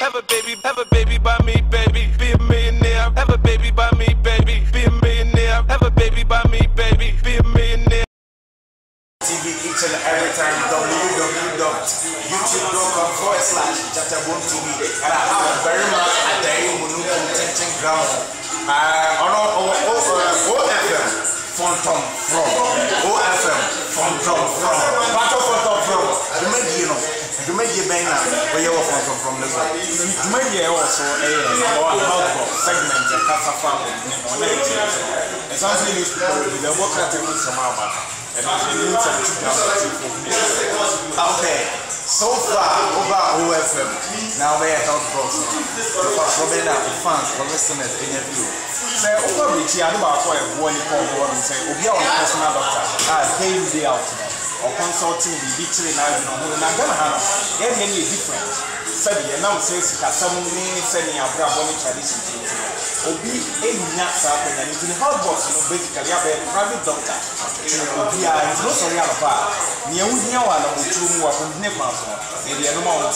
Have a baby by me, baby. Be a millionaire. Have a baby by me, baby. Be a millionaire. Have a baby by me, baby. Be a millionaire. TV each and every time www.youtube.com/Jattabone TV. And I have a very much a day tension ground. OFM from OFM from you make your bang now, but you're from this one. You make your also a segment, a Casa Farm, and something is the work at some hour. Okay, so far over OFM, now we are health box. Robin fans for listeners interview. Say over which I about one call and say, we are on personal doctor. Day in day out or consulting the victory now. And I'm gonna have any different. Said the now says some sending a braboni tradition. Obi enya sa and into the health box, basically a private doctor. Obi is no sorry about near one of the two more from Nepal. And the animal,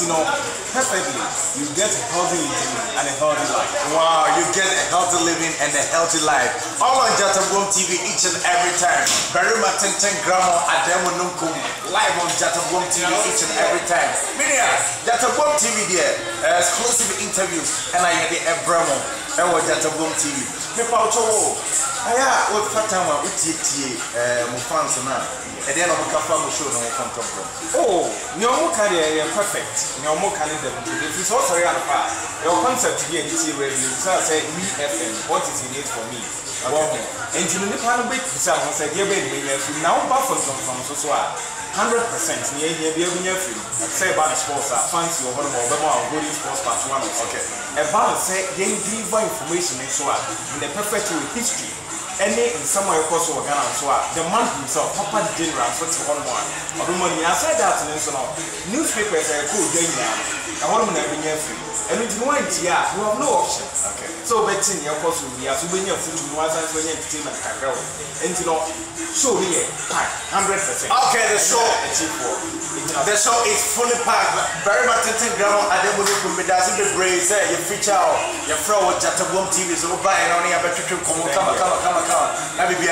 perfectly, you get a healthy living and a healthy life. Wow, you get a healthy living and a healthy life. All on Jattabone TV each and every time. Very much 10 grandma Ademo Nunkum live on Jattabone TV each and every time. Media Jattabone TV there, exclusive interviews, and I get the Abramo and what Jattabone TV. People aya what fatama utie mo fans na e dey no ka fa mo show no control oh nyomo ka dey perfect nyomo ka dey if it's also real pa your concept here is radio so say we FM what is in it for me wow and you know pa no be say won say dey be me now ba from so 100% near here be able to say about sports fancy or golden sports part 1 okay about say they deliver information so in the perfect history any in somewhere across Ghana so the man himself Papa General so to one more or money I said that so now newspapers are cool doing now I want to be free and it's no idea you have no option okay so betting your course we are so when you food you want to entertainment and you know show here 100% okay the show is fully packed very much in ground at the Muluku that's the brace your feature your flow Jattabone TV so buy and only about to come let me be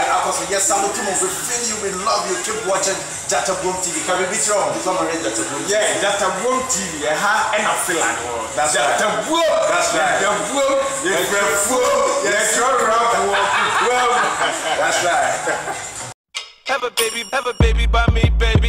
yes I'm looking we feel you we love you keep watching Jattabone TV can we be wrong somewhere Jattabone yeah Jattabone TV and I feel like that's Jattabone that's right that's right have a baby by me baby